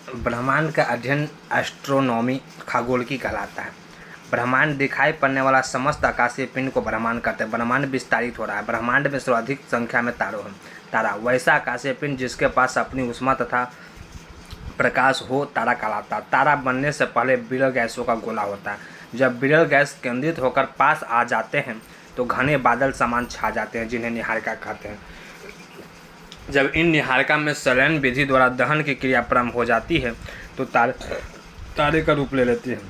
ब्रह्मांड का अध्ययन एस्ट्रोनॉमी खगोल की कहलाता है। ब्रह्मांड दिखाई पड़ने वाला समस्त आकाशीय पिंड को ब्रह्मांड कहते हैं। ब्रह्मांड विस्तारित हो रहा है। ब्रह्मांड में सर्वाधिक संख्या में तारा वैसा आकाशीय पिंड जिसके पास अपनी ऊष्मा तथा प्रकाश हो तारा कहलाता है। तारा बनने से पहले विरल गैसों का गोला होता है। जब विरल गैस केंद्रित होकर पास आ जाते हैं तो घने बादल समान छा जाते हैं, जिन्हें निहारिका कहते हैं। जब इन निहारिका में संलयन विधि द्वारा दहन की क्रिया प्रारंभ हो जाती है तो तारे का रूप ले लेती है।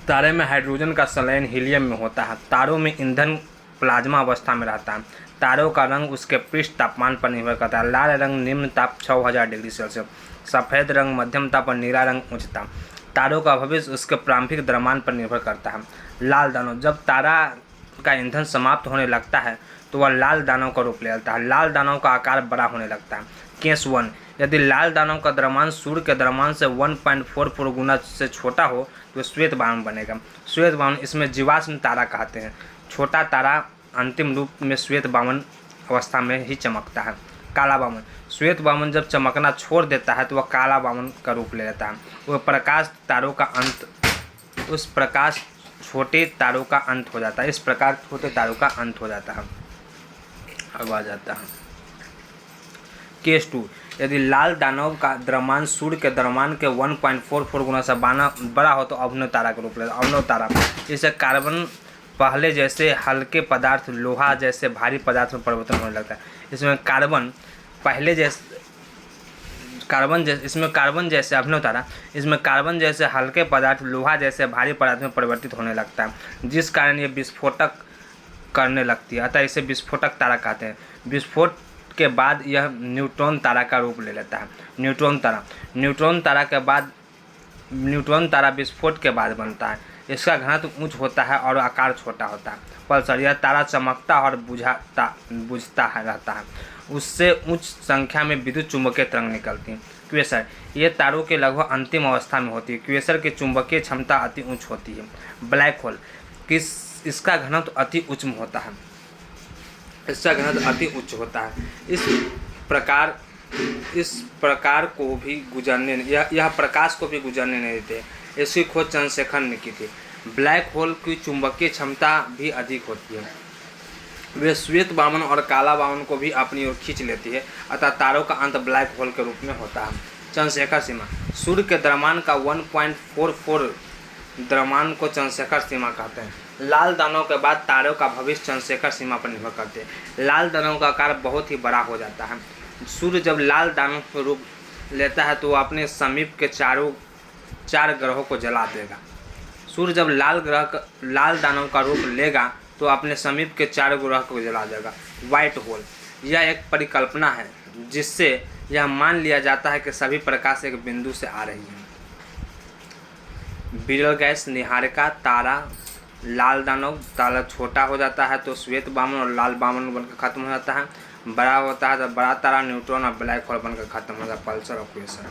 तारे में हाइड्रोजन का संलयन हीलियम में होता है। तारों में ईंधन प्लाज्मा अवस्था में रहता है। तारों का रंग उसके पृष्ठ तापमान पर निर्भर करता है। लाल रंग निम्न ताप 6000 डिग्री सेल्सियस, सफ़ेद रंग मध्यम ताप और नीला रंग उच्च ताप। तारों का भविष्य उसके प्रारंभिक द्रव्यमान पर निर्भर करता है। लाल दानव, जब तारा का ईंधन समाप्त होने लगता है तो वह लाल दानव का रूप ले लेता है। लाल दानव का आकार बड़ा होने लगता है। केस 1, यदि लाल दानव का द्रव्यमान सूर्य के द्रव्यमान से 1.44 गुना से छोटा हो तो श्वेत बामन बनेगा। श्वेत बामन, इसमें जीवाश्म तारा कहते हैं। छोटा तारा अंतिम रूप में श्वेत बामन अवस्था में ही चमकता है। काला बामन, श्वेत बामन जब चमकना छोड़ देता है तो वह काला बामन का रूप ले लेता है। वह प्रकाश तारों का अंत, उस प्रकाश छोटे तारों का अंत हो जाता है। इस प्रकार छोटे तारों का अंत हो जाता है। अब आ जाता है केस 2, यदि लाल दानव का द्रव्यमान सूर्य के द्रव्यमान के 1.44 गुना से बड़ा हो तो अभिनव तारा का रूप लेता है। अभिनव तारा, इसे कार्बन पहले जैसे हल्के पदार्थ लोहा जैसे भारी पदार्थ में परिवर्तन होने लगता है। इसमें कार्बन जैसे अभिनव तारा, इसमें कार्बन जैसे हल्के पदार्थ लोहा जैसे भारी पदार्थ में परिवर्तित होने लगता है, जिस कारण ये विस्फोटक करने लगती है। अतः इसे विस्फोटक तारा कहते हैं। विस्फोट के बाद यह न्यूट्रॉन तारा का रूप ले लेता है। न्यूट्रॉन तारा विस्फोट के बाद बनता है। इसका घनत्व उच्च होता है और आकार छोटा होता है। पल्सर, यह तारा चमकता और बुझता रहता है। उससे उच्च संख्या में विद्युत चुंबकीय तरंग निकलती हैं। क्वेसर, ये तारों के लगभग अंतिम अवस्था में होती है। क्वेसर की चुंबकीय क्षमता अति उच्च होती है। ब्लैक होल, इसका घनत्व अति उच्च होता है। इस प्रकार को भी गुजरने यह प्रकाश को भी गुजरने नहीं देते। इसकी खोज चंद्रशेखर ने की थी। ब्लैक होल की चुंबकीय क्षमता भी अधिक होती है। वे श्वेत बामन और काला बामन को भी अपनी ओर खींच लेती है। अतः तारों का अंत ब्लैक होल के रूप में होता है। चंद्रशेखर सीमा, सूर्य के द्रव्यमान का 1.44 द्रव्यमान को चंद्रशेखर सीमा कहते हैं। लाल दानव के बाद तारों का भविष्य चंद्रशेखर सीमा पर निर्भर करते हैं। लाल दानव का आकार बहुत ही बड़ा हो जाता है। सूर्य जब लाल दानव का रूप लेता है तो वह अपने समीप के चार ग्रहों को जला देगा। सूर्य जब लाल दानव का रूप लेगा तो अपने समीप के 4 ग्रह को जला देगा। व्हाइट होल, यह एक परिकल्पना है जिससे यह मान लिया जाता है कि सभी प्रकाश एक बिंदु से आ रही है। विरल गैस, निहारिका तारा, लाल दानव तारा छोटा हो जाता है तो श्वेत बामन और लाल बामन बनकर खत्म हो जाता है। बड़ा होता है तो बड़ा तारा, न्यूट्रॉन और ब्लैक होल बनकर खत्म हो जाता है। पल्सर और क्वेसर।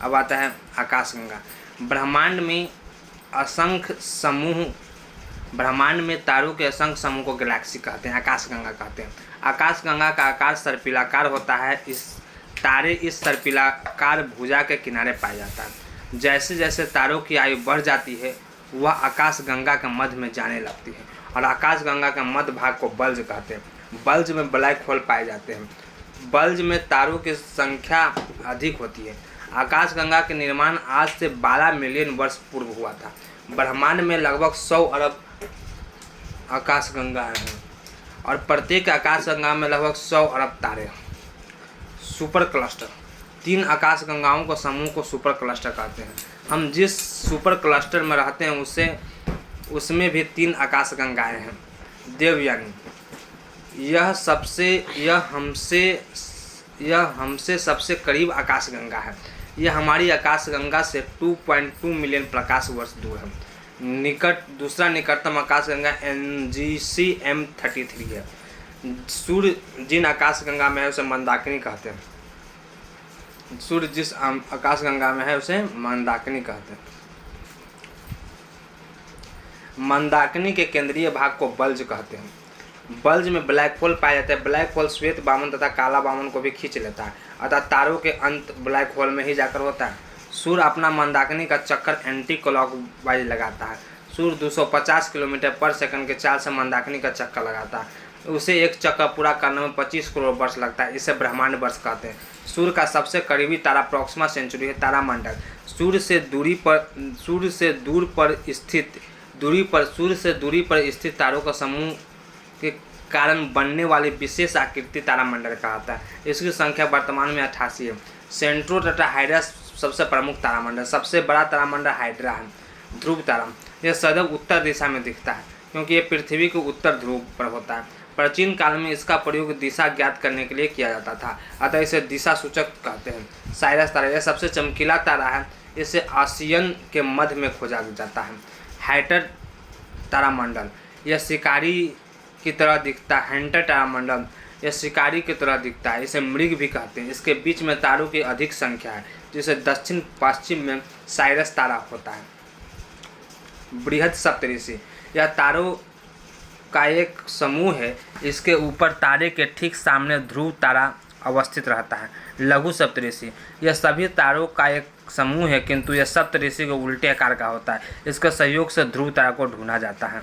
अब आता है आकाशगंगा। ब्रह्मांड में तारों के असंख्य समूह को गैलेक्सी कहते हैं, आकाशगंगा कहते हैं। आकाशगंगा का आकार सर्पिलाकार होता है। इस सर्पिलाकार भुजा के किनारे पाया जाता है। जैसे जैसे तारों की आयु बढ़ जाती है वह आकाशगंगा के मध्य में जाने लगती है और आकाशगंगा के मध्य भाग को बल्ज कहते हैं। बल्ज में ब्लैक होल पाए जाते हैं। बल्ज में तारों की संख्या अधिक होती है। आकाशगंगा के निर्माण आज से 12 मिलियन वर्ष पूर्व हुआ था। ब्रह्मांड में लगभग 100 अरब आकाशगंगा हैं और प्रत्येक आकाशगंगा में लगभग 100 अरब तारे। सुपर क्लस्टर, 3 आकाशगंगाओं को समूह को सुपर क्लस्टर कहते हैं। हम जिस सुपर क्लस्टर में रहते हैं उसमें भी 3 आकाशगंगाएं हैं। देवयानी, यह हमसे सबसे करीब आकाशगंगा है। यह हमारी आकाशगंगा से 2.2 मिलियन प्रकाश वर्ष दूर है। दूसरा निकटतम आकाशगंगा NGC M33 है। सूर्य जिन आकाशगंगा में है उसे मंदाकिनी कहते हैं। सूर्य जिस आकाशगंगा में है उसे मंदाकिनी कहते हैं। मंदाकिनी के केंद्रीय भाग को बल्ज कहते हैं। बल्ज में ब्लैक होल पाया जाता है। ब्लैक होल श्वेत बामन तथा काला बामन को भी खींच लेता है। अतः तारों के अंत ब्लैक होल में ही जाकर होता है। सूर्य अपना मंदाकिनी का चक्कर एंटी क्लॉकवाइज लगाता है। सूर्य 250 किलोमीटर पर सेकंड के चाल से मंदाकिनी का चक्कर लगाता है। उसे एक चक्कर पूरा करने में 25 करोड़ वर्ष लगता है। इसे ब्रह्मांड वर्ष कहते हैं। सूर्य का सबसे करीबी तारा प्रॉक्सिमा सेंचुरी है तारामंडल। सूर्य से दूरी पर स्थित तारों का समूह के कारण बनने वाली विशेष आकृति तारामंडल कहलाता है। इसकी संख्या वर्तमान में 88 है। सेंट्रो टेट्राहाइड्रा सबसे प्रमुख तारामंडल। सबसे बड़ा तारामंडल हाइड्रा है। ध्रुव तारा यह सदैव उत्तर दिशा में दिखता है क्योंकि यह पृथ्वी के उत्तर ध्रुव पर होता है। प्राचीन काल में इसका प्रयोग दिशा ज्ञात करने के लिए किया जाता था, अतः इसे दिशा सूचक कहते हैं। साइरस तारा यह सबसे चमकीला तारा है। इसे आसियन के मध्य में खोजा जाता है। हैटर तारामंडल यह शिकारी की तरह दिखता है। हैंटर तारामंडल यह शिकारी की तरह दिखता है। इसे मृग भी कहते हैं। इसके बीच में तारों की अधिक संख्या है, जिसे दक्षिण पश्चिम में साइरस तारा होता है। बृहद सप्तऋषि यह तारों का एक समूह है। इसके ऊपर तारे के ठीक सामने ध्रुव तारा अवस्थित रहता है। लघु सप्तऋषि यह सभी तारों का एक समूह है, किंतु यह सप्तऋषि के उल्टे आकार का होता है। इसके सहयोग से ध्रुव तारा को ढूंढा जाता है।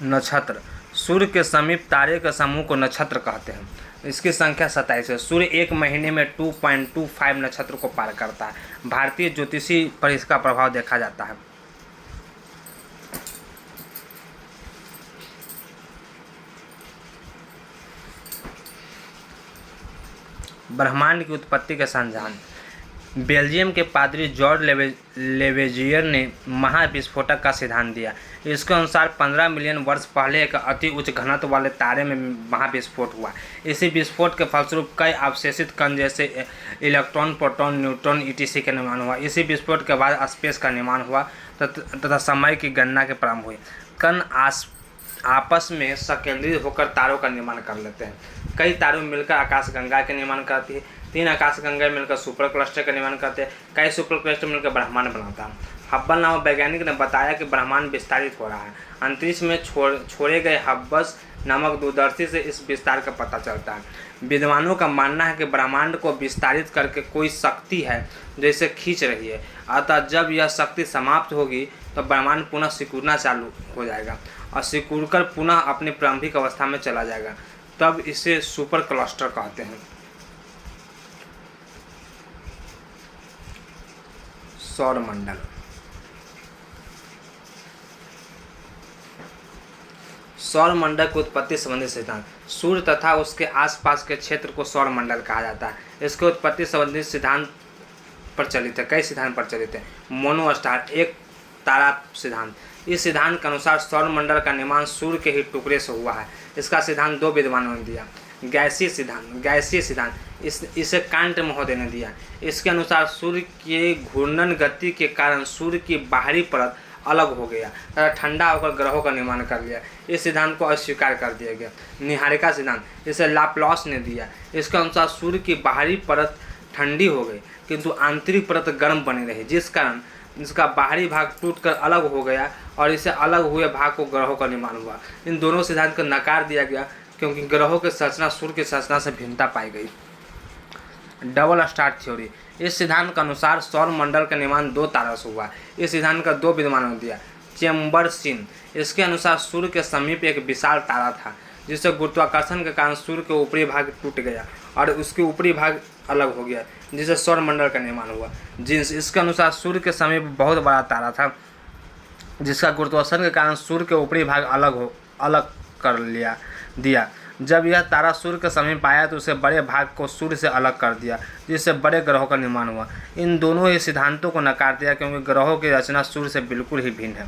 नक्षत्र सूर्य के समीप तारे के समूह को नक्षत्र कहते हैं। इसकी संख्या 27 है। सूर्य एक महीने में 2.25 नक्षत्र को पार करता है। भारतीय ज्योतिषी पर इसका प्रभाव देखा जाता है। ब्रह्मांड की उत्पत्ति के संधान बेल्जियम के पादरी जॉर्ज लेवेजियर ने महाविस्फोटक का सिद्धांत दिया। इसके अनुसार 15 मिलियन वर्ष पहले एक अति उच्च घनत्व वाले तारे में महाविस्फोट हुआ। इसी विस्फोट के फलस्वरूप कई अवशेषित कण जैसे इलेक्ट्रॉन, प्रोटॉन, न्यूट्रॉन etc का निर्माण हुआ। इसी विस्फोट के बाद स्पेस का निर्माण हुआ तथा समय की गणना के प्रारंभ हुए। कण आपस में संकेंद्रित होकर तारों का निर्माण कर लेते हैं। कई तारों मिलकर आकाशगंगा के निर्माण करती है। 3 आकाशगंगा मिलकर सुपर क्लस्टर का निर्माण करते हैं। कई सुपर क्लस्टर मिलकर ब्रह्मांड बनाता है। हब्बल नामक वैज्ञानिक ने बताया कि ब्रह्मांड विस्तारित हो रहा है। अंतरिक्ष में छोड़े गए हब्बस नामक दूरदर्शी से इस विस्तार का पता चलता है। विद्वानों का मानना है कि ब्रह्मांड को विस्तारित करके कोई शक्ति है जो इसे खींच रही है। अतः जब यह शक्ति समाप्त होगी तो ब्रह्मांड पुनः सिकुड़ना चालू हो जाएगा और सिकुड़कर पुनः अपनी प्रारंभिक अवस्था में चला जाएगा। तब इसे सुपर क्लस्टर कहते हैं। सौरमंडल सौरमंडल की उत्पत्ति संबंधी सिद्धांत सूर्य तथा उसके आसपास के क्षेत्र को सौरमंडल कहा जाता है। इसके उत्पत्ति संबंधी सिद्धांत प्रचलित है। कई सिद्धांत प्रचलित हैं। मोनोस्टार एक तारा सिद्धांत। इस सिद्धांत के अनुसार सौरमंडल का निर्माण सूर्य के ही टुकड़े से हुआ है। इसका सिद्धांत 2 विद्वानों ने दिया। गैसीय सिद्धांत इसे कांट महोदय ने दिया। इसके अनुसार सूर्य के घूर्णन गति के कारण सूर्य की बाहरी परत अलग हो गया तथा ठंडा होकर ग्रहों का निर्माण कर लिया। इस सिद्धांत को अस्वीकार कर दिया गया। निहारिका सिद्धांत इसे लाप्लास ने दिया। इसके अनुसार सूर्य की बाहरी परत ठंडी हो गई किंतु आंतरिक परत गर्म बनी रही, जिस कारण इसका बाहरी भाग टूटकर अलग हो गया और इसे अलग हुए भाग को ग्रहों का निर्माण हुआ। इन दोनों सिद्धांत को नकार दिया गया क्योंकि ग्रहों की संरचना सूर्य की संरचना से भिन्नता पाई गई। डबल स्टार थ्योरी इस सिद्धांत के अनुसार सौरमंडल का निर्माण 2 तारों से हुआ। इस सिद्धांत का 2 विद्वानों ने दिया। चेम्बर्सिन इसके अनुसार सूर्य के समीप एक विशाल तारा था जिससे गुरुत्वाकर्षण के कारण सूर्य के ऊपरी भाग टूट गया और उसके ऊपरी भाग अलग हो गया, जिससे सौरमंडल का निर्माण हुआ। जिन्स इसके अनुसार सूर्य के समीप बहुत बड़ा तारा था जिसका गुरुत्वाकर्षण के कारण सूर्य के ऊपरी भाग अलग कर दिया। जब यह तारा सूर्य के समीप आया तो उसे बड़े भाग को सूर्य से अलग कर दिया, जिससे बड़े ग्रहों का निर्माण हुआ। इन दोनों ही सिद्धांतों को नकार दिया क्योंकि ग्रहों की रचना सूर्य से बिल्कुल ही भिन्न है।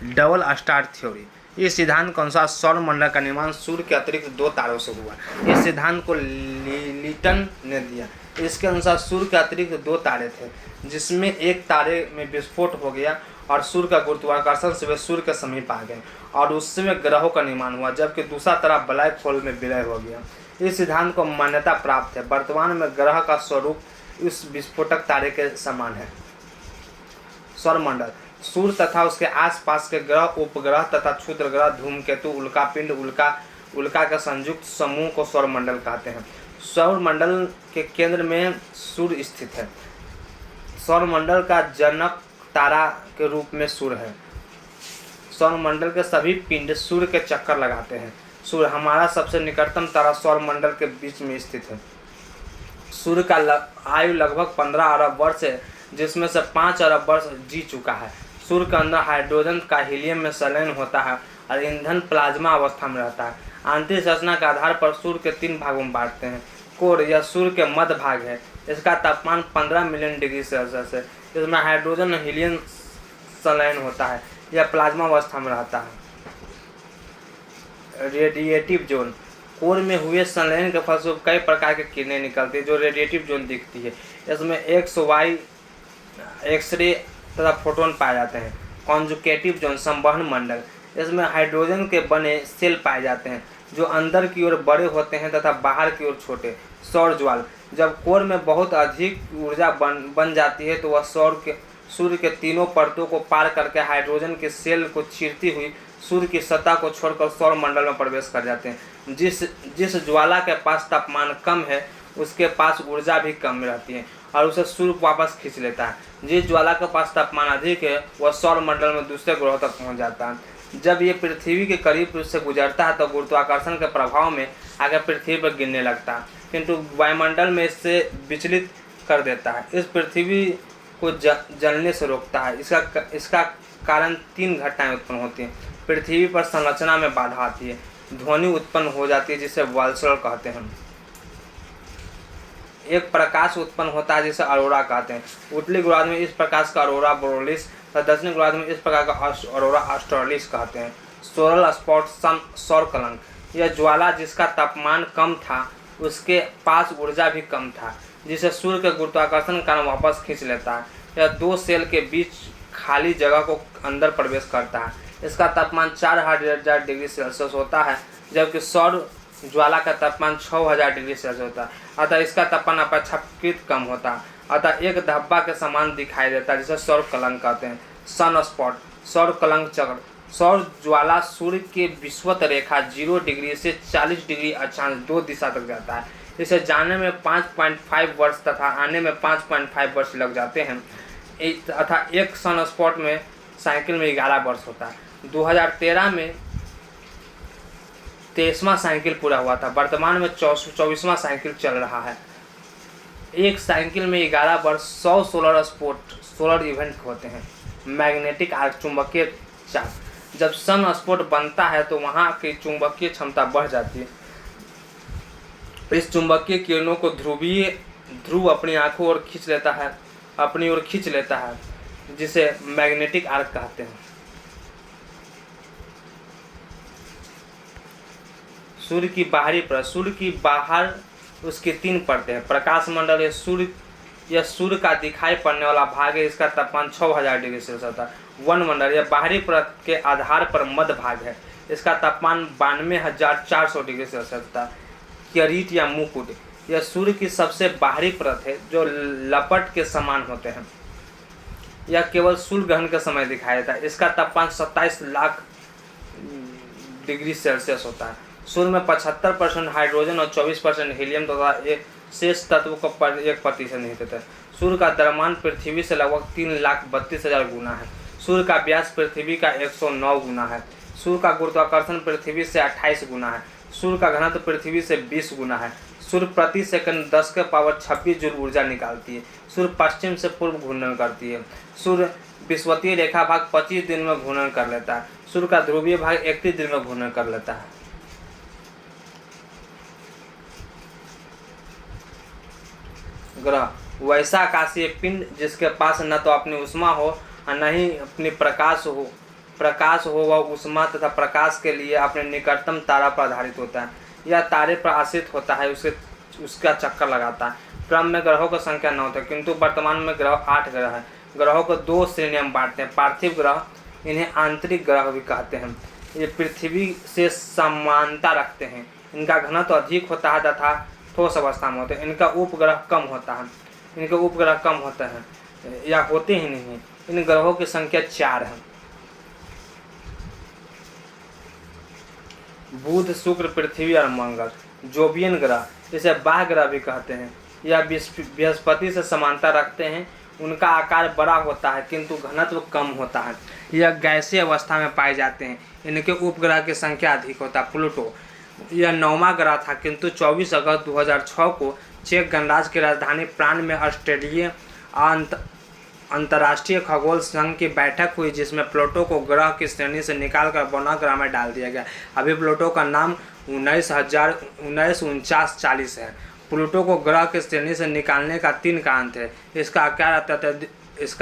डबल स्टार थ्योरी इस सिद्धांत के अनुसार सौरमंडल का निर्माण सूर्य के अतिरिक्त 2 तारों से हुआ। इस सिद्धांत को लिटन ने दिया। इसके अनुसार सूर्य के अतिरिक्त 2 तारे थे जिसमें एक तारे में विस्फोट हो गया और सूर्य का गुरुत्वाकर्षण से वे सूर्य के समीप आ गए और उससे ग्रहों का निर्माण हुआ, जबकि दूसरा तारा ब्लैक होल में विलय हो गया। इस सिद्धांत को मान्यता प्राप्त है। वर्तमान में ग्रह का स्वरूप इस विस्फोटक तारे के समान है। सौरमंडल सूर्य तथा उसके आसपास के ग्रह, उपग्रह तथा क्षुद्र ग्रह, धूमकेतु, उल्कापिंड, उल्का के संयुक्त समूह को सौरमंडल कहते हैं। सौरमंडल के केंद्र में सूर्य स्थित है। सौरमंडल का जनक तारा के रूप में सूर्य है। सौरमंडल के सभी पिंड सूर्य के चक्कर लगाते हैं। सूर्य हमारा सबसे निकटतम तारा सौरमंडल के बीच में स्थित है। सूर्य का आयु लगभग 15 अरब वर्ष है, जिसमें से 5 अरब वर्ष जी चुका है। सूर्य के अंदर हाइड्रोजन का हीलियम में संलयन होता है और ईंधन प्लाज्मा अवस्था में रहता है। आंतरिक संरचना के आधार पर सूर्य के 3 भागों में बांटते हैं। कोर यह सूर्य के मध्य भाग है। इसका तापमान 15 मिलियन डिग्री सेल्सियस है। इसमें हाइड्रोजन और हीलियम संलयन होता है। यह प्लाज्मा अवस्था में रहता है। रेडिएटिव जोन, कोर में हुए संलयन के फलस्वरूप कई प्रकार की किरणें निकलती है जो रेडिएटिव जोन दिखती है। इसमें एक्स, वाई, एक्सरे तथा फोटोन पाए जाते हैं। कॉन्जुगेटिव जोन, संवहन मंडल, इसमें हाइड्रोजन के बने सेल पाए जाते हैं जो अंदर की ओर बड़े होते हैं तथा बाहर की ओर छोटे। सौर ज्वाल, जब कोर में बहुत अधिक ऊर्जा बन जाती है तो वह सूर्य के तीनों परतों को पार करके हाइड्रोजन के सेल को चीरती हुई सूर्य की सतह को छोड़कर सौर मंडल में प्रवेश कर जाते हैं। जिस ज्वाला के पास तापमान कम है उसके पास ऊर्जा भी कम रहती है और उसे सूर्य वापस खींच लेता है। जिस ज्वाला के पास तापमान अधिक है वह सौर मंडल में दूसरे ग्रहों तक पहुंच जाता है। जब ये पृथ्वी के करीब से गुजरता है तो गुरुत्वाकर्षण के प्रभाव में आगे पृथ्वी पर गिरने लगता है, किंतु वायुमंडल में इससे विचलित कर देता है। इस पृथ्वी को जलने से रोकता है। इसका कारण 3 घटनाएं उत्पन्न होती हैं। पृथ्वी पर संरचना में बाधा आती है, ध्वनि उत्पन्न हो जाती है जिसे वाल्सर कहते हैं, एक प्रकाश उत्पन्न होता है जिसे अरोरा कहते हैं। उत्तरी गोलार्ध में इस प्रकाश का अरोरा बोरेलिस तथा दक्षिणी गोलार्ध में इस प्रकार का अरोरा ऑस्ट्रेलिस कहते हैं। सोलर स्पॉट, सौर कलंक, यह ज्वाला जिसका तापमान कम था उसके पास ऊर्जा भी कम था जिसे सूर्य के गुरुत्वाकर्षण के कारण वापस खींच लेता है। यह 2 सेल के बीच खाली जगह को अंदर प्रवेश करता है। इसका तापमान 4000 डिग्री सेल्सियस होता है, जबकि सौर ज्वाला का तापमान 6000 डिग्री सेल्सियस होता है। अतः इसका तापमान अपेक्षाकृत कम होता है, अतः एक धब्बा के समान दिखाई देता है जिसे सौर कलंक कहते हैं। सन स्पॉट, सौर कलंक चक्र, सौर ज्वाला सूर्य के विषुवत रेखा 0 डिग्री से 40 डिग्री अक्षांश 2 दिशा तक जाता है। इसे जाने में 5.5 वर्ष तथा आने में 5.5 वर्ष लग जाते हैं तथा एक सन स्पॉट में साइकिल में 11 वर्ष होता है। 2013 में 23वां साइकिल पूरा हुआ था। वर्तमान में 24वां साइकिल चल रहा है। एक साइकिल में 11 वर्ष 100 सोलर इवेंट होते हैं। मैग्नेटिक आर्क, चुंबकीय चाप, जब सन स्पॉट बनता है तो वहाँ की चुंबकीय क्षमता बढ़ जाती है। इस चुंबकीय किरणों को ध्रुव अपनी आंखों ओर खींच लेता है जिसे मैग्नेटिक आर्क कहते हैं। सूर्य की बाहरी परत, सूर्य की बाहर उसकी 3 परतें हैं। प्रकाश मंडल, यह सूर्य का दिखाई पड़ने वाला भाग है। इसका तापमान 6000 डिग्री सेल्सियस होता है। वन मंडल, यह बाहरी परत के आधार पर मध्य भाग है। इसका तापमान 92400 डिग्री सेल्सियस होता है। किरीट या मुकुट, यह सूर्य की सबसे बाहरी परत है जो लपट के समान होते हैं। यह केवल सूर्य ग्रहण के समय दिखाई देता है। इसका तापमान 27 लाख डिग्री सेल्सियस होता है। सूर्य में 75% हाइड्रोजन और 24% हीलियम तथा शेष तत्व को 1% नहीं देता है। सूर्य का द्रव्यमान पृथ्वी से लगभग 3,32,000 गुना है। सूर्य का व्यास पृथ्वी का 109 गुना है। सूर्य का गुरुत्वाकर्षण पृथ्वी से 28 गुना है। सूर्य का घनत्व पृथ्वी से 20 गुना है। सूर्य प्रति सेकंड 10⁻26 जूल ऊर्जा निकालती है। सूर्य पश्चिम से पूर्व घूर्णन करती है। सूर्य विषुवतीय रेखा भाग 25 दिन में घूर्णन कर लेता है। सूर्य का ध्रुवीय भाग 31 दिन में घूर्णन कर लेता है। ग्रह, वैसा आकाशीय पिंड जिसके पास न तो अपनी उष्मा हो और न ही अपनी प्रकाश हो वह उष्मा तथा प्रकाश के लिए अपने निकटतम तारा पर आधारित होता है। यह तारे पर आश्रित होता है, उसका चक्कर लगाता है। क्रम में ग्रहों की संख्या 9 है, किंतु वर्तमान में ग्रह 8 ग्रह है। ग्रहों को 2 श्रेणियों में बांटते हैं। पार्थिव ग्रह, इन्हें आंतरिक ग्रह भी कहते हैं। ये पृथ्वी से समानता रखते हैं। इनका घनत्व अधिक होता है तथा ठोस अवस्था में होते हैं। इनका उपग्रह कम होता है या होते ही नहीं। इन ग्रहों की संख्या 4 है। बुध, शुक्र, पृथ्वी और मंगल। जोवियन ग्रह, इसे बाह्य ग्रह भी कहते हैं, यह बृहस्पति से समानता रखते हैं। उनका आकार बड़ा होता है किंतु घनत्व कम होता है। यह गैसीय अवस्था में पाए जाते हैं। इनके उपग्रह की संख्या अधिक होता है। प्लूटो, यह 9वां ग्रह था किंतु 24 अगस्त 2006 को चेक गणराज्य की राजधानी प्राग में ऑस्ट्रेलिया अंतर्राष्ट्रीय खगोल संघ की बैठक हुई, जिसमें प्लूटो को ग्रह की श्रेणी से निकालकर बौना ग्रह में डाल दिया गया। अभी प्लूटो का नाम 19,49 है। प्लूटो को ग्रह की श्रेणी से निकालने का 3 कारण थे। इसका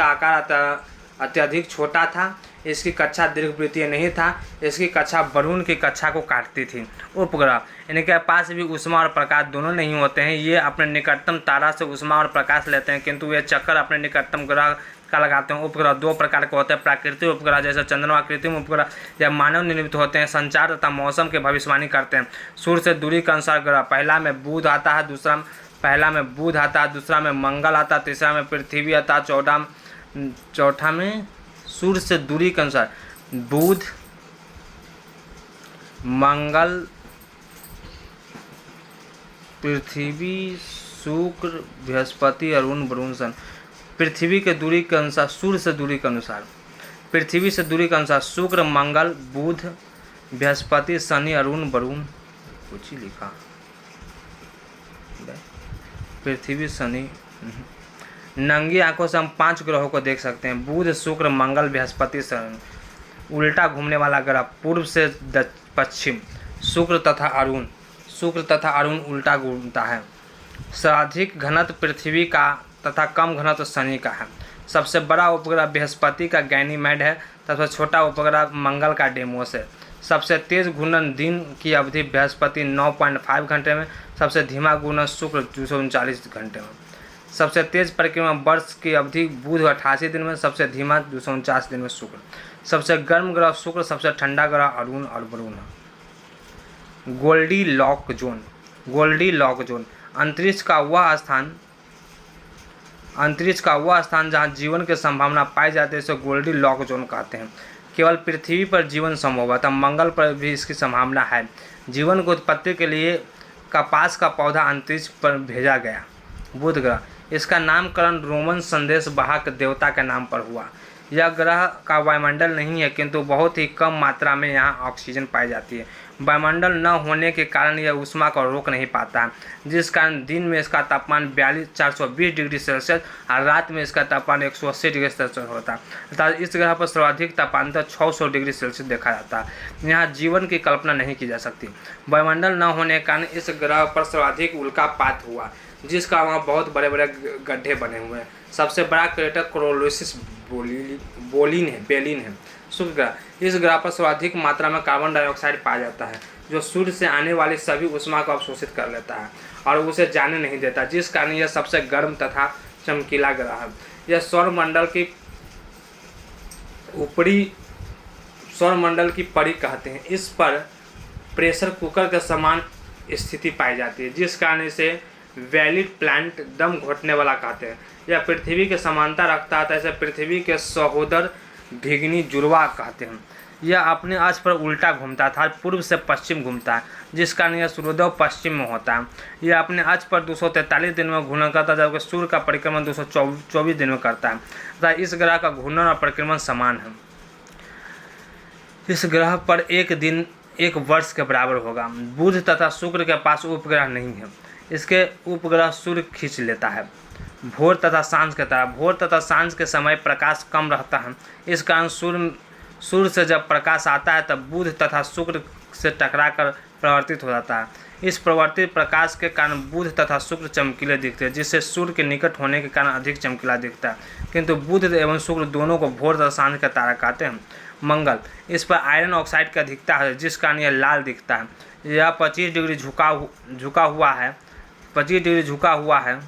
आकार अत्यधिक छोटा था, इसकी कक्षा दीर्घवृत्तीय नहीं था, इसकी कक्षा बलून की कक्षा को काटती थी। उपग्रह, इनके पास भी ऊष्मा और प्रकाश दोनों नहीं होते हैं। ये अपने निकटतम तारा से ऊष्मा और प्रकाश लेते हैं किंतु ये चक्कर अपने निकटतम ग्रह का लगाते हैं। उपग्रह 2 प्रकार के होते हैं। प्राकृतिक उपग्रह जैसे चंद्रमा, कृत्रिम उपग्रह या मानव निर्मित होते हैं। संचार तथा मौसम की भविष्यवाणी करते हैं। सूर्य से दूरी के अनुसार ग्रह, पहला में बुध आता है, दूसरा में मंगल आता है, तीसरा में पृथ्वी आता है, चौथा में सूर्य से दूरी के अनुसार बुध, मंगल, पृथ्वी, शुक्र, बृहस्पति, अरुण, वरुण, सन। पृथ्वी के दूरी के अनुसार, सूर्य से दूरी के अनुसार, पृथ्वी से दूरी के अनुसार शुक्र, मंगल, बुध, बृहस्पति, शनि, अरुण, वरुण, कुछ ही लिखा, पृथ्वी, शनि। नंगी आंखों से हम 5 ग्रहों को देख सकते हैं। बुध, शुक्र, मंगल, बृहस्पति, शनि। उल्टा घूमने वाला ग्रह, पूर्व से पश्चिम, शुक्र तथा अरुण उल्टा घूमता है। सर्वाधिक घनत्व पृथ्वी का तथा कम घनत्व शनि का है। सबसे बड़ा उपग्रह बृहस्पति का गैनीमेड है तथा छोटा उपग्रह मंगल का डेमोस है। सबसे तेज घूर्णन दिन की अवधि बृहस्पति 9.5 घंटे में, सबसे धीमा घूर्णन शुक्र 239 घंटे में। सबसे तेज परिक्रमा वर्ष की अवधि बुध 88 दिन में, सबसे धीमा 249 दिन में शुक्र। सबसे गर्म ग्रह शुक्र, सबसे ठंडा ग्रह अरुण और वरुण है। गोल्डीलॉक जोन, अंतरिक्ष का वह स्थान जहां जीवन की संभावना पाई जाती है, इसे गोल्डीलॉक जोन कहते हैं। केवल पृथ्वी पर जीवन संभव है, तब मंगल पर भी इसकी संभावना है। जीवन की उत्पत्ति के लिए कपास का पौधा अंतरिक्ष पर भेजा गया। बुध ग्रह, इसका नामकरण रोमन संदेश वाहक देवता के नाम पर हुआ। यह ग्रह का वायुमंडल नहीं है किंतु बहुत ही कम मात्रा में यहाँ ऑक्सीजन पाई जाती है। वायुमंडल न होने के कारण यह ऊष्मा को रोक नहीं पाता है, जिस कारण दिन में इसका तापमान 420 डिग्री सेल्सियस और रात में इसका तापमान 180 डिग्री सेल्सियस होता है। अर्थात इस ग्रह पर सर्वाधिक तापमान 600 डिग्री सेल्सियस देखा जाता है। यहाँ जीवन की कल्पना नहीं की जा सकती। वायुमंडल न होने के कारण इस ग्रह पर सर्वाधिक उल्कापात हुआ, जिसका वहाँ बहुत बड़े बड़े गड्ढे बने हुए हैं। सबसे बड़ा क्रेटर कोरोलिस बेलिन है। शुक्र ग्रह, इस ग्रह पर सर्वाधिक मात्रा में कार्बन डाइऑक्साइड पाया जाता है, जो सूर्य से आने वाली सभी ऊष्मा को अवशोषित कर लेता है और उसे जाने नहीं देता, जिस कारण यह सबसे गर्म तथा चमकीला ग्रह है। यह सौरमंडल की परी कहते हैं। इस पर प्रेशर कुकर के समान स्थिति पाई जाती है, जिस कारण इसे वैलिड प्लांट दम घोटने वाला कहते हैं। यह पृथ्वी के समानता रखता है, इसे पृथ्वी के सहोदर भिगनी जुड़वा कहते हैं। यह अपने अक्ष पर उल्टा घूमता था, पूर्व से पश्चिम घूमता है, जिस कारण यह सूर्योदय पश्चिम में होता है। यह अपने अक्ष पर 243 दिन में घूर्णन करता है, जबकि सूर्य का परिक्रमण 224 दिन में करता है। तथा इस ग्रह का घूर्णन और परिक्रमण समान है। इस ग्रह पर एक दिन 1 वर्ष के बराबर होगा। बुध तथा शुक्र के पास उपग्रह नहीं है। इसके उपग्रह सूर्य खींच लेता है। भोर तथा सांझ के तरह, भोर तथा सांझ के समय प्रकाश कम रहता है, इस कारण सूर्य से जब प्रकाश आता है तब बुध तथा शुक्र से टकराकर परिवर्तित हो जाता है। इस परिवर्तित प्रकाश के कारण बुध तथा शुक्र चमकीले दिखते हैं, जिससे सूर्य के निकट होने के कारण अधिक चमकीला दिखता है। किंतु बुध एवं शुक्र दोनों को भोर तथा सांझ का तारा कहते हैं। मंगल, इस पर आयरन ऑक्साइड की अधिकता है, जिस कारण यह लाल दिखता है। यह 25 डिग्री झुका हुआ है।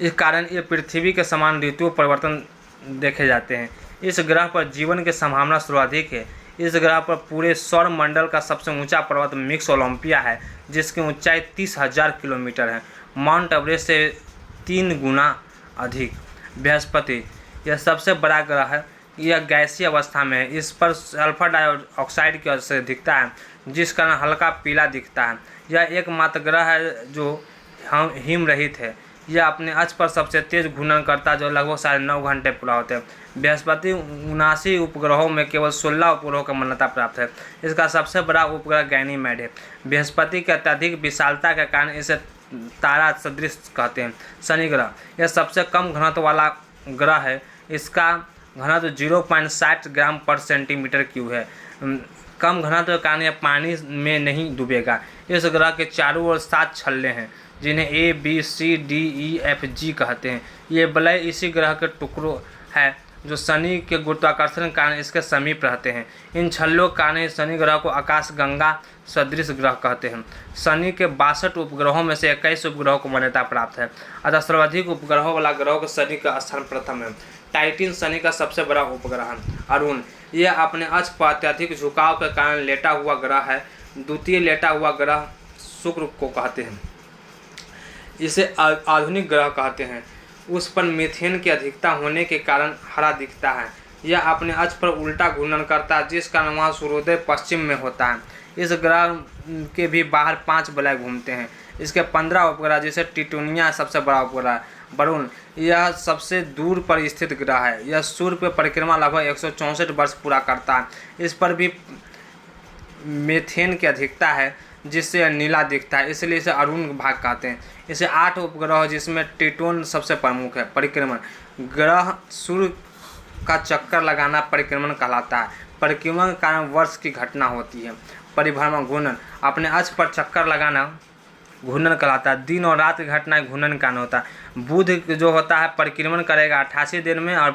इस कारण ये पृथ्वी के समान ऋतु परिवर्तन देखे जाते हैं। इस ग्रह पर जीवन की संभावना सर्वाधिक है। इस ग्रह पर पूरे सौर मंडल का सबसे ऊंचा पर्वत मिक्स ओलंपिया है, जिसकी ऊंचाई 30,000 किलोमीटर है, माउंट एवरेस्ट से 3 गुना अधिक। बृहस्पति यह सबसे बड़ा ग्रह है। यह गैसीय अवस्था में है। इस पर सल्फर डाइऑक्साइड की वजह से दिखता है, जिस कारण हल्का पीला दिखता है। यह एकमात्र ग्रह है जो हिम रहित है। यह अपने अक्ष पर सबसे तेज घूर्णन करता है, जो लगभग 9.5 घंटे पूरा होते हैं। बृहस्पति 79 उपग्रहों में केवल 16 उपग्रहों को मान्यता प्राप्त है। इसका सबसे बड़ा उपग्रह गैनीमेड है। बृहस्पति के अत्यधिक विशालता के कारण इसे तारा सदृश कहते हैं। शनि ग्रह यह सबसे कम घनत्व वाला ग्रह है। इसका घनत्व 0.60 ग्राम पर सेंटीमीटर क्यूब है। कम घनत्व के कारण यह पानी में नहीं डूबेगा। इस ग्रह के चारों ओर 7 छल्ले हैं, जिन्हें A, B, C, D, E, F, G कहते हैं। ये वलय इसी ग्रह के टुकड़ों है जो शनि के गुरुत्वाकर्षण के कारण इसके समीप रहते हैं। इन छल्लों के कारण शनि ग्रह को आकाशगंगा सदृश ग्रह कहते हैं। शनि के 62 उपग्रहों में से 21 उपग्रहों को मान्यता प्राप्त है। अतः सर्वाधिक उपग्रहों वाला ग्रह को शनि का स्थान प्रथम है। टाइटन शनि का सबसे बड़ा उपग्रह है। अरुण यह अपने अक्ष पर अत्यधिक झुकाव के कारण लेटा हुआ ग्रह है। द्वितीय लेटा हुआ ग्रह शुक्र को कहते हैं। इसे आधुनिक ग्रह कहते हैं। उस पर मीथेन की अधिकता होने के कारण हरा दिखता है। यह अपने अक्ष पर उल्टा घूर्णन करता है, जिस कारण वहाँ सूर्योदय पश्चिम में होता है। इस ग्रह के भी बाहर 5 वलय घूमते हैं। इसके 15 उपग्रह, जिसे टिटोनिया सबसे बड़ा उपग्रह है। वरुण यह सबसे दूर पर स्थित ग्रह है। यह सूर्य पर परिक्रमा लगभग 164 वर्ष पूरा करता है। इस पर भी मीथेन की अधिकता है, जिससे यह नीला दिखता है, इसलिए इसे अरुण भाग कहते हैं। इसे 8 उपग्रह, जिसमें टिटोन सबसे प्रमुख है। परिक्रमण ग्रह सूर्य का चक्कर लगाना परिक्रमण कहलाता है। परिक्रमण के कारण वर्ष की घटना होती है। परिभ्रमण घूर्णन अपने अक्ष पर चक्कर लगाना घूर्णन कहलाता है। दिन और रात की घटनाएं घूर्णन कारण होता है। बुध जो होता है परिक्रमण करेगा 88 दिन में और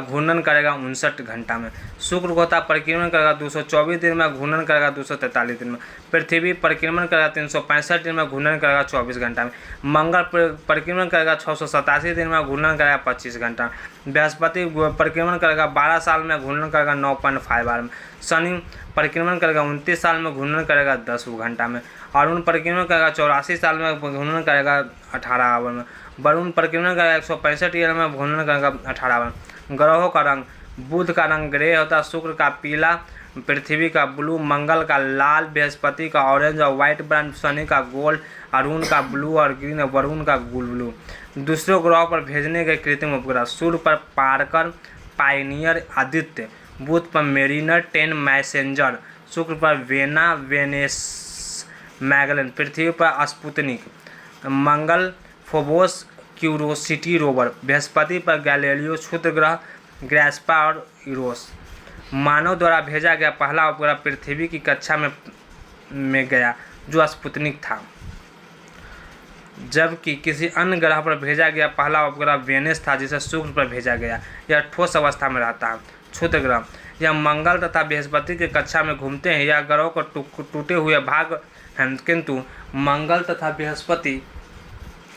घूर्णन करेगा 59 घंटा में। शुक्र होता है परिक्रमण करेगा 224 दिन में, घूर्णन करेगा 243 दिन में। पृथ्वी परिक्रमण करेगा 365 दिन में, घूर्णन करेगा 24 घंटा में। मंगल परिक्रमण करेगा 687 दिन में, घूर्णन करेगा 25 घंटा में। बृहस्पति परिक्रमण करेगा 12 साल में, घूर्णन करेगा 9.5 बार में। शनि परिक्रमण करेगा 29 साल में, घूर्णन करेगा 10 घंटा में। अरुण परिक्रमण करेगा 84 साल में, घूर्णन करेगा 18 आवर में। वरुण परिक्रमण करेगा 165 ईयर में, घूर्णन करेगा 18 आवर में। ग्रहों का रंग बुध का रंग ग्रे होता है, शुक्र का पीला, पृथ्वी का ब्लू, मंगल का लाल, बृहस्पति का ऑरेंज और व्हाइट ब्राउन, शनि का गोल्ड, अरुण का ब्लू और ग्रीन, वरुण का ब्लू। दूसरे ग्रहों पर भेजने के कृत्रिम उपग्रह सूर्य पर पार्कर, पायनियर, आदित्य, बुध पर मेरिनर 10, मैसेंजर, शुक्र पर वेना, वेनेस, मैगलन, पृथ्वी पर स्पुतनिक, मंगल फोबोस, क्यूरोसिटी रोवर, बृहस्पति पर गैलीलियो, क्षुद्र ग्रह ग्रैस्पा और यूरोस। मानव द्वारा भेजा गया पहला उपग्रह पृथ्वी की कक्षा में गया, जो स्पुतनिक था, जबकि किसी अन्य ग्रह पर भेजा गया पहला उपग्रह वेनस था, जिसे शुक्र पर भेजा गया। यह ठोस अवस्था में रहता है। क्षुद्र ग्रह यह मंगल तथा बृहस्पति की कक्षा में घूमते हैं। यह ग्रहों को टूटे हुए भाग हैं, किंतु मंगल तथा बृहस्पति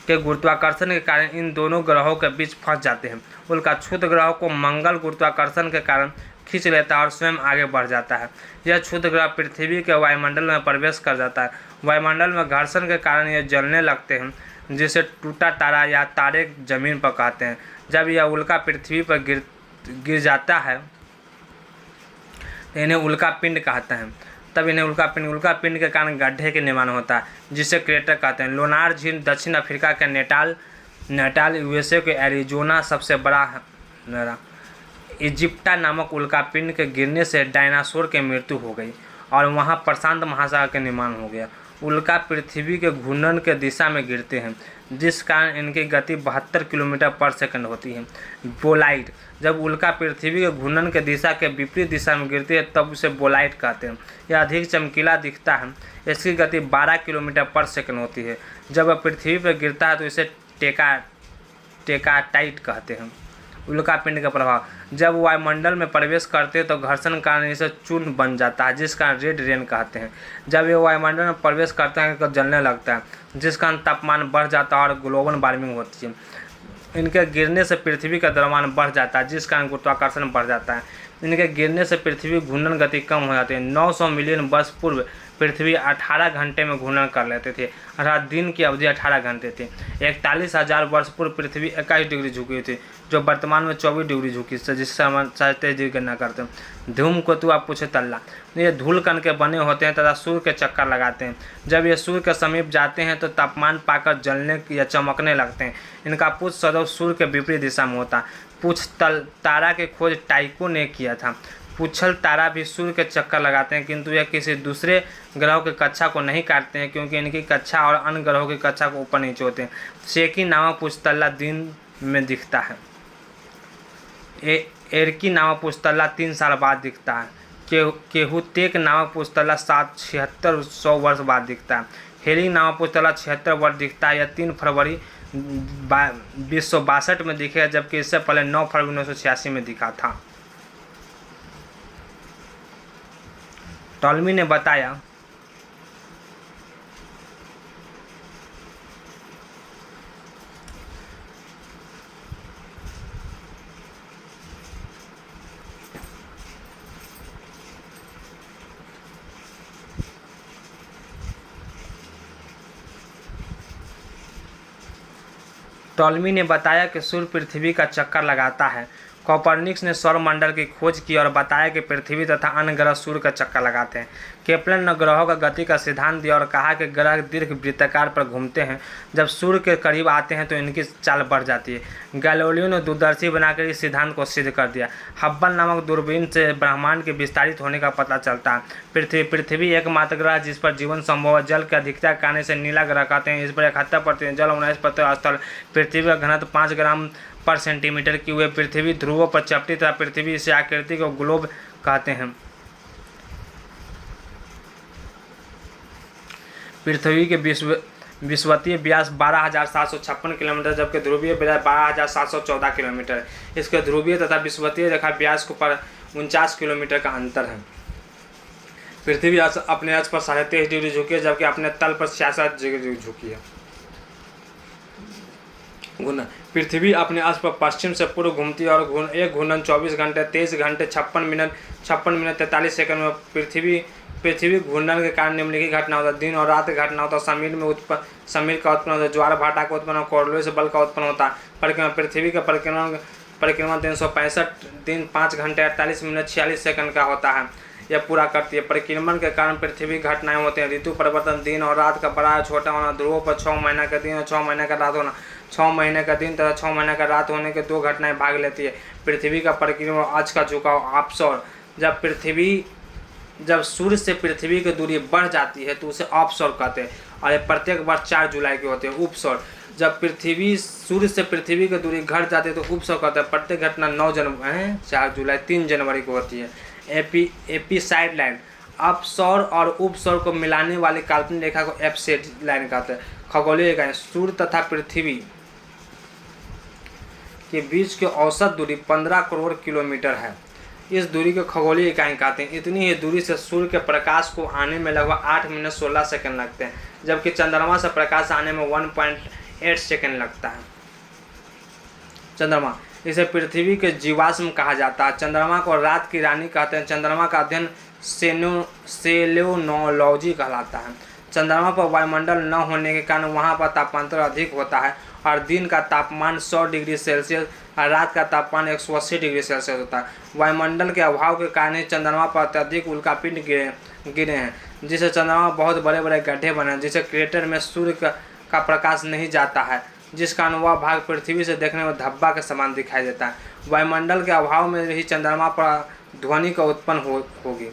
के गुरुत्वाकर्षण के कारण इन दोनों ग्रहों के बीच फंस जाते हैं। उनका क्षुद्र ग्रहों को मंगल गुरुत्वाकर्षण के कारण खींच लेता है और स्वयं आगे बढ़ जाता है। यह क्षुद्र ग्रह पृथ्वी के वायुमंडल में प्रवेश कर जाता है। वायुमंडल में घर्षण के कारण ये जलने लगते हैं, जिसे टूटा तारा या तारे जमीन पर कहते हैं। जब यह उल्का पृथ्वी पर गिर जाता है तो इन्हें उल्का पिंड कहते हैं। तब इन्हें उल्का पिंड के कारण गड्ढे के निर्माण होता है, जिसे क्रेटर कहते हैं। लोनार झील दक्षिण अफ्रीका के नेटाल यूएसए के एरिजोना सबसे बड़ा है। इजिप्टा नामक उल्का पिंड के गिरने से डायनासोर की मृत्यु हो गई और वहां प्रशांत महासागर का निर्माण हो गया। उल्का पृथ्वी के घूर्णन के दिशा में गिरते हैं, जिस कारण इनकी गति 72 किलोमीटर पर सेकंड होती है। बोलाइट जब उल्का पृथ्वी के घूर्णन के दिशा के विपरीत दिशा में गिरती है, तब उसे बोलाइट कहते हैं। यह अधिक चमकीला दिखता है। इसकी गति 12 किलोमीटर पर सेकंड होती है। जब वह पृथ्वी पर गिरता है तो इसे टेकाटाइट कहते हैं। उल्का पिंड का प्रभाव जब वायुमंडल में प्रवेश करते हैं तो घर्षण के कारण इसे चूर्ण बन जाता है, जिस कारण रेड रेन कहते हैं। जब ये वायुमंडल में प्रवेश करते हैं तो जलने लगता है, जिस कारण तापमान बढ़ जाता है और ग्लोबल वार्मिंग होती है। इनके गिरने से पृथ्वी का द्रव्यमान बढ़ जाता है, जिस कारण गुरुत्वाकर्षण बढ़ जाता है। इनके गिरने से पृथ्वी घूर्णन गति कम हो जाती है। 900 मिलियन वर्ष पूर्व पृथ्वी 18 घंटे में घूर्णन कर लेते थे, अर्थात दिन की अवधि 18 घंटे थी। 41,000 वर्ष पूर्व पृथ्वी 21 डिग्री झुकी थी, जो वर्तमान में 24 डिग्री झुकी, जिससे हम 23 डिग्री गणना करते हैं। धूमकेतु आप पूछे तल्ला, ये धूल कण के बने होते हैं तथा सूर्य के चक्कर लगाते हैं। जब ये सूर्य के समीप जाते हैं तो तापमान पाकर जलने या चमकने लगते हैं। इनका पुच्छ सदैव सूर्य के विपरीत दिशा में होता है। पुच्छ तारा की खोज टाइको ने किया था। पुच्छल तारा भी सूर्य के चक्कर लगाते हैं, किंतु यह किसी दूसरे ग्रहों की कक्षा को नहीं काटते हैं, क्योंकि इनकी कक्षा और अन्य ग्रहों की कक्षा को ऊपर नीचे होते हैं। शेकी नामक पुच्छतल्ला दिन में दिखता है। एरकी नामक पुच्छतल्ला 3 साल बाद दिखता है। केहुतेक नामक पुच्छतल्ला 7600 वर्ष बाद दिखता है। हेली नामक पुच्छतल्ला 76 वर्ष दिखता है। यह 3 फरवरी 1962 में दिखेगा, जबकि इससे पहले 9 फरवरी 1986 में दिखा था। टॉलमी ने बताया कि सूर्य पृथ्वी का चक्कर लगाता है। कोपरनिकस ने सौरमंडल की खोज की और बताया कि पृथ्वी तथा अन्य ग्रह सूर्य का चक्कर लगाते हैं। केपलर ने ग्रहों का गति का सिद्धांत दिया और कहा कि ग्रह दीर्घ वृत्ताकार पर घूमते हैं। जब सूर्य के करीब आते हैं तो इनकी चाल बढ़ जाती है। गैलीलियो ने दूरदर्शी बनाकर इस सिद्धांत को सिद्ध कर दिया। हब्बल नामक दूरबीन से ब्रह्मांड के विस्तारित होने का पता चलता है। पृथ्वी एकमात्र ग्रह जिस पर जीवन संभव है। जल की अधिकता के कारण इसे नीला ग्रह कहते हैं। इस पर 71% जल, 19% स्थल। पृथ्वी का घनत्व 5 ग्राम पर सेंटीमीटर की हुए। पृथ्वी ध्रुवों पर चपटी तथा पृथ्वी से आकृति को ग्लोब कहते हैं। पृथ्वी के विषुवतीय व्यास 12,756 किलोमीटर, जबकि ध्रुवीय व्यास 12,714 किलोमीटर। इसके ध्रुवीय तथा विषुवतीय रेखा व्यास को पर 49 किलोमीटर का अंतर है। पृथ्वी अपने अक्ष पर 23.5 डिग्री झुकी है, जबकि अपने तल पर 66 डिग्री झुकी है। पृथ्वी अपने अक्ष पर पश्चिम से पूर्व घूमती है और एक घूर्णन 24 घंटे 23 घंटे 56 मिनट 43 सेकंड में पृथ्वी घूर्णन के कारण निम्नलिखित घटना होता है। दिन और रात का घटना होता है। समीर का उत्पन्न होता है। ज्वार भाटा का उत्पन्न, कोरलोई से बल का उत्पन्न होता है। परिक्रमा पृथ्वी का परिक्रमा 365 दिन 5 घंटे 48 मिनट 46 सेकंड का होता है। यह पूरा करती है। परिक्रमण के कारण पृथ्वी घटनाएं होते हैं। ऋतु परिवर्तन, दिन और रात का बड़ा छोटा होना, ध्रुवों पर 6 महीने का दिन और 6 महीने का रात होना, 6 महीने का दिन तथा 6 महीने का रात होने के 2 घटनाएं भाग लेती है। पृथ्वी का परिक्रमा, अक्ष का झुकाव, ऑफशोर। जब सूर्य से पृथ्वी की दूरी बढ़ जाती है तो उसे ऑफशोर कहते हैं और ये प्रत्येक वर्ष 4 जुलाई के होते हैं। उपशोर, जब सूर्य से पृथ्वी की दूरी घट जाती है तो उपशोर कहते हैं। प्रत्येक घटना 4 जुलाई 3 जनवरी को होती है। एपीसाइड लाइन, अपसौर और उपसौर को मिलाने वाली काल्पनिक रेखा को एपसाइड लाइन कहते हैं। खगोलीय इकाई, सूर्य तथा पृथ्वी के बीच की औसत दूरी 15 करोड़ किलोमीटर है। इस दूरी को खगोलीय इकाई कहते हैं। इतनी ही दूरी से सूर्य के प्रकाश को आने में लगभग 8 मिनट 16 सेकंड लगते हैं, जबकि चंद्रमा से प्रकाश आने में 1.8 सेकंड लगता है। चंद्रमा, इसे पृथ्वी के जीवाश्म कहा जाता है। चंद्रमा को रात की रानी कहते हैं। चंद्रमा का अध्ययन सेलेनोलॉजी कहलाता है। चंद्रमा पर वायुमंडल न होने के कारण वहाँ पर तापांतर अधिक होता है और दिन का तापमान 100 डिग्री सेल्सियस और रात का तापमान 180 डिग्री सेल्सियस होता है। वायुमंडल के अभाव के कारण ही चंद्रमा पर अत्यधिक उल्कापिंड गिरे हैं, जिससे चंद्रमा बहुत बड़े बड़े गड्ढे बने हैं, जिससे क्रेटर में सूर्य का प्रकाश नहीं जाता है, जिस कारण वह भाग पृथ्वी से देखने में धब्बा के समान दिखाई देता है। वायुमंडल के अभाव में ही चंद्रमा पर ध्वनि का उत्पन्न होगी।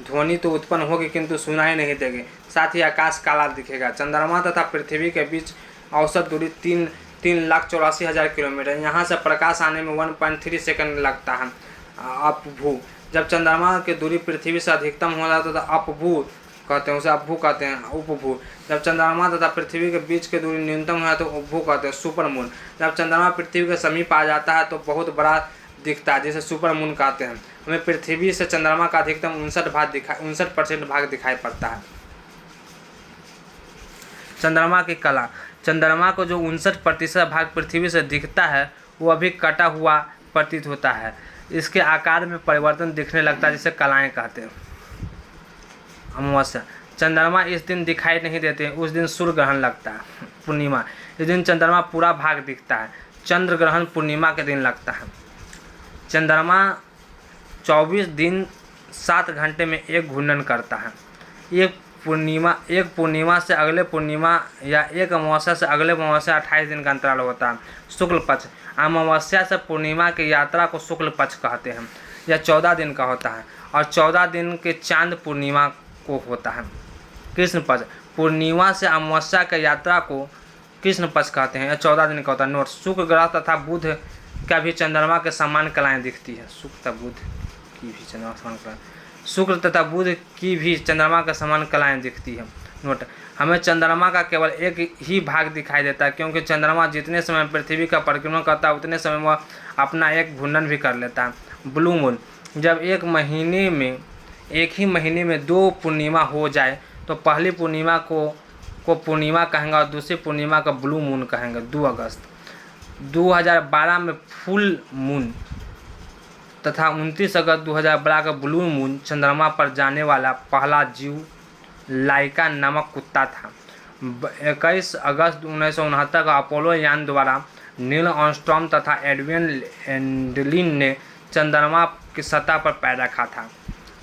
ध्वनि तो उत्पन्न होगी किंतु सुनाई नहीं देगी। साथ ही आकाश काला दिखेगा। चंद्रमा तथा पृथ्वी के बीच औसत दूरी 3,84,000 किलोमीटर। यहाँ से प्रकाश आने में 1.3 सेकंड लगता है। अपभू, जब चंद्रमा की दूरी पृथ्वी से अधिकतम हो जाता है तो अपभू कहते हैं, उसे अपभू कहते हैं। उपभू, जब चंद्रमा तथा पृथ्वी के बीच की दूरी न्यूनतम हो जाए तो उपभू कहते हैं। सुपरमून, जब चंद्रमा पृथ्वी के समीप आ जाता है तो बहुत बड़ा दिखता है, जिसे सुपरमून कहते हैं। हमें पृथ्वी से चंद्रमा का अधिकतम 59% भाग दिखाई पड़ता है। चंद्रमा की कला, चंद्रमा को जो 59% भाग पृथ्वी से दिखता है वो अभी कटा हुआ प्रतीत होता है। इसके आकार में परिवर्तन दिखने लगता है, जिसे कलाएँ कहते हैं। अमावस्या, चंद्रमा इस दिन दिखाई नहीं देते, उस दिन सूर्य ग्रहण लगता है। पूर्णिमा, इस दिन चंद्रमा पूरा भाग दिखता है। चंद्र ग्रहण पूर्णिमा के दिन लगता है। चंद्रमा 24 दिन 7 घंटे में एक घूर्णन करता है। एक पूर्णिमा से अगले पूर्णिमा या एक अमावस्या से अगले अमावस्या 28 दिन का अंतराल होता है। शुक्ल पक्ष, अमावस्या से पूर्णिमा की यात्रा को शुक्ल पक्ष कहते हैं। यह 14 दिन का होता है और 14 दिन के चांद पूर्णिमा को होता है। कृष्ण पक्ष, पूर्णिमा से अमावस्या की यात्रा को कृष्ण पक्ष कहते हैं। यह 14 दिन का होता है। नोट, शुक्र ग्रह तथा बुध का भी चंद्रमा के समान कलाएँ दिखती है। शुक्र तथा बुध की भी चंद्रमा के समान कलाएँ, शुक्र तथा बुध की भी चंद्रमा के समान कलाएँ दिखती है। नोट, हमें चंद्रमा का केवल एक ही भाग दिखाई देता है, क्योंकि चंद्रमा जितने समय पृथ्वी का परिक्रमा करता है उतने समय वह अपना एक घूर्णन भी कर लेता है। ब्लू मून, जब एक ही महीने में 2 पूर्णिमा हो जाए तो पहली पूर्णिमा को पूर्णिमा कहेंगे और दूसरी पूर्णिमा का ब्लू मून कहेंगे। 2 अगस्त 2012 में फुल मून तथा 29 अगस्त 2012 का ब्लू मून चंद्रमा पर जाने वाला पहला जीव लाइका नामक कुत्ता था। 21 अगस्त 1969 का अपोलो यान द्वारा नील आर्मस्ट्रॉन्ग तथा एडविन एल्ड्रिन ने चंद्रमा की सतह पर पैर रखा था।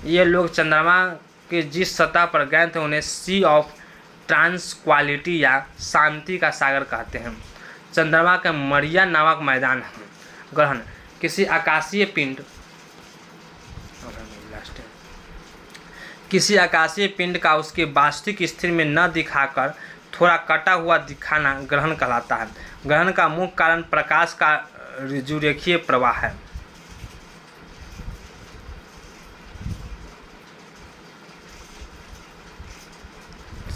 ये लोग चंद्रमा के जिस सतह पर गए थे उन्हें सी ऑफ ट्रांसक्वालिटी या शांति का सागर कहते हैं। चंद्रमा के मरिया नामक मैदान है। ग्रहण, किसी आकाशीय पिंड का उसकी वास्तविक स्थिति में न दिखाकर थोड़ा कटा हुआ दिखाना ग्रहण कहलाता है। ग्रहण का मुख्य कारण प्रकाश का ऋजुरेखीय प्रवाह है।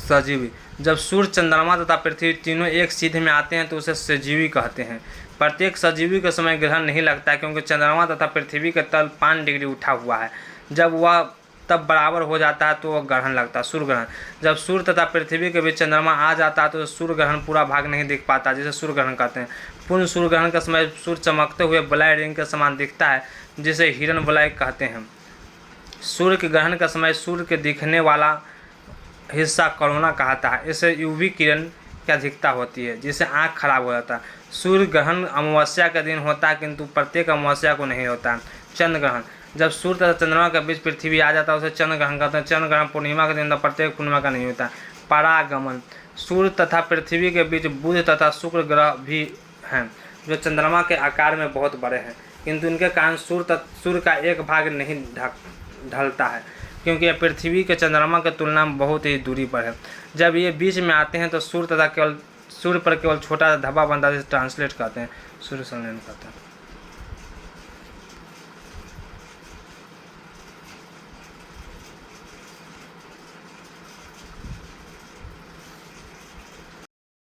सजीवी, जब सूर्य, चंद्रमा तथा पृथ्वी तीनों एक सीध में आते हैं तो उसे सजीवी कहते हैं। प्रत्येक सजीवी के समय ग्रहण नहीं लगता है, क्योंकि चंद्रमा तथा पृथ्वी का तल 5 डिग्री उठा हुआ है। जब वह तब बराबर हो जाता है तो वह ग्रहण लगता है। सूर्य ग्रहण, जब सूर्य तथा पृथ्वी के बीच चंद्रमा आ जाता है तो सूर्य ग्रहण पूरा भाग नहीं दिख पाता, जिसे सूर्य ग्रहण कहते हैं। पूर्ण सूर्य ग्रहण के समय सूर्य चमकते हुए वलय रिंग के समान दिखता है, जिसे हिरण वलय कहते हैं। सूर्य के ग्रहण के समय सूर्य के दिखने वाला हिस्सा कोरोना कहता है। इससे यूवी किरण की अधिकता होती है, जिससे आँख खराब हो जाता है। सूर्य ग्रहण अमावस्या के दिन होता है, किंतु प्रत्येक अमावस्या को नहीं होता है। चंद्र ग्रहण, जब सूर्य तथा चंद्रमा के बीच पृथ्वी आ जाता है उसे चंद्र ग्रहण कहते हैं। चंद्र ग्रहण पूर्णिमा के दिन तथा प्रत्येक पूर्णिमा का नहीं होता। परागमन, सूर्य तथा पृथ्वी के बीच बुध तथा शुक्र ग्रह भी हैं, जो चंद्रमा के आकार में बहुत बड़े हैं, किंतु इनके कारण सूर्य का एक भाग नहीं ढलता है, क्योंकि यह पृथ्वी के चंद्रमा की तुलना में बहुत ही दूरी पर है। जब ये बीच में आते हैं तो सूर्य पर केवल छोटा सा धब्बा बनता है, जिसे ट्रांसलेट कहते हैं, सूर्य संलयन कहते हैं।